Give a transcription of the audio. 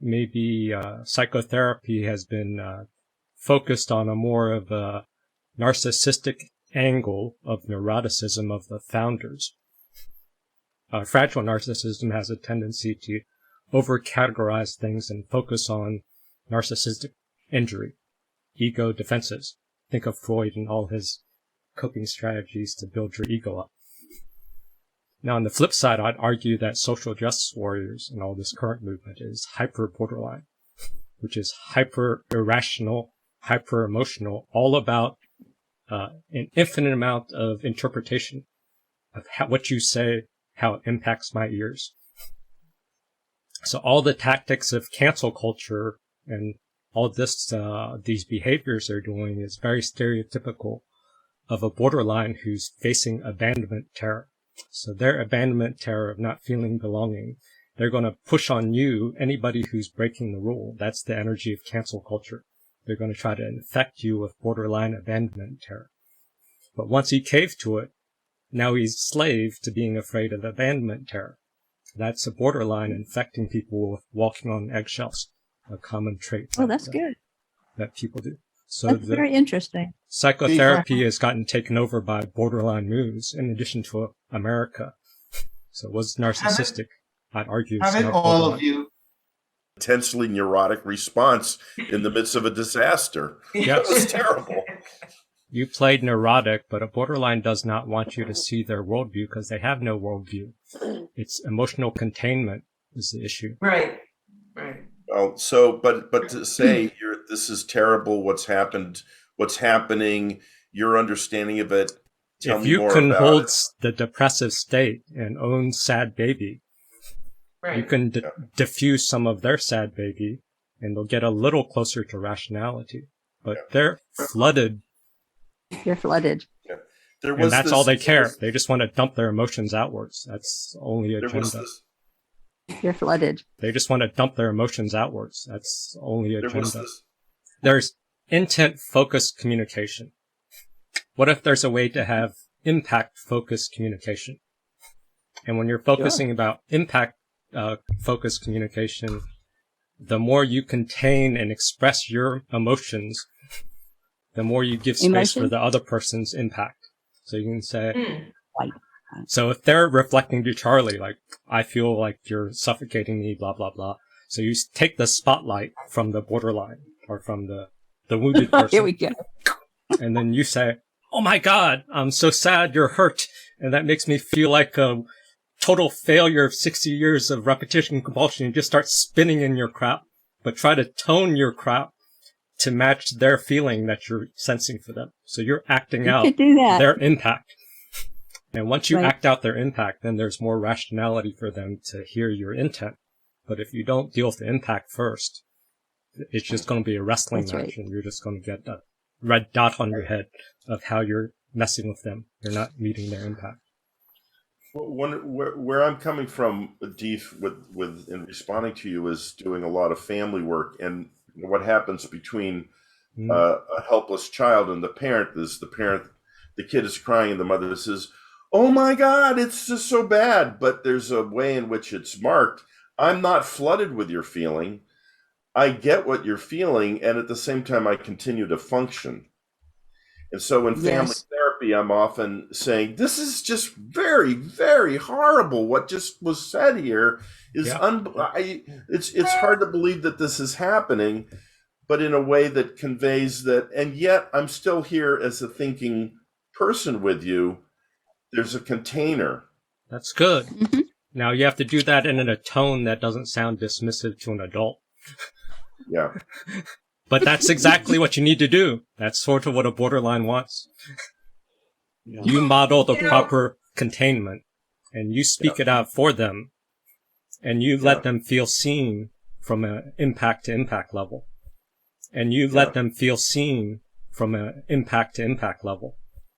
maybe psychotherapy has been focused on a more of a narcissistic angle of neuroticism of the founders. Fragile narcissism has a tendency to over-categorize things and focus on narcissistic injury, ego defenses. Think of Freud and all his coping strategies to build your ego up. Now, on the flip side, I'd argue that social justice warriors and all this current movement is hyper-borderline, which is hyper-irrational, hyper-emotional, all about an infinite amount of interpretation of what you say, how it impacts my ears. So all the tactics of cancel culture and all this, these behaviors they're doing is very stereotypical of a borderline who's facing abandonment terror. So their abandonment terror of not feeling belonging, they're going to push on you, anybody who's breaking the rule. That's the energy of cancel culture. They're going to try to infect you with borderline abandonment terror. But once he caved to it, now he's slave to being afraid of abandonment terror. That's a borderline infecting people with walking on eggshells, a common trait. Oh, that's good. That people do. So that's very interesting. Psychotherapy has gotten taken over by borderline moves in addition to America. So it was narcissistic, I'd argue. Haven't all of you intensely neurotic response in the midst of a disaster? Yes. That was terrible. You played neurotic, but a borderline does not want you to see their worldview because they have no worldview. It's emotional containment is the issue. Right. Well, so, but to say this is terrible, what's happening, your understanding of it, tell me more about it. If you can hold the depressive state and own sad baby, you can diffuse some of their sad baby, and they'll get a little closer to rationality. But they're flooded. You're flooded. Yeah. And that's all they care. They just want to dump their emotions outwards. That's the only agenda. You're flooded. They just want to dump their emotions outwards. That's the only agenda. There's intent-focused communication. What if there's a way to have impact-focused communication? And when you're focusing about impact-focused communication, the more you contain and express your emotions, the more you give space for the other person's impact. So you can say, so if they're reflecting to Charlie, like, I feel like you're suffocating me, blah, blah, blah. So you take the spotlight from the borderline or from the wounded person. Here we go. And then you say, oh my God, I'm so sad you're hurt. And that makes me feel like a total failure of 60 years of repetition and compulsion. You just start spinning in your crap, but try to tone your crap to match their feeling that you're sensing for them. So you're acting out their impact. And once you act out their impact, then there's more rationality for them to hear your intent. But if you don't deal with the impact first, it's just going to be a wrestling match, and you're just going to get a red dot on your head of how you're messing with them. You're not meeting their impact. Where I'm coming from, Deef, with in responding to you, is doing a lot of family work, and what happens between a helpless child and the parent is the kid is crying, and the mother says, oh my God, it's just so bad. But there's a way in which it's marked. I'm not flooded with your feeling. I get what you're feeling, and at the same time, I continue to function. And so in family therapy, I'm often saying, this is just very, very horrible. What just was said here is it's hard to believe that this is happening, but in a way that conveys that, and yet I'm still here as a thinking person with you. There's a container. That's good. Mm-hmm. Now you have to do that in a tone that doesn't sound dismissive to an adult. Yeah. But that's exactly what you need to do. That's sort of what a borderline wants. Yeah. You model the proper containment, and you speak it out for them, and you let them feel seen from an impact to impact level. And you let them feel seen from an impact to impact level.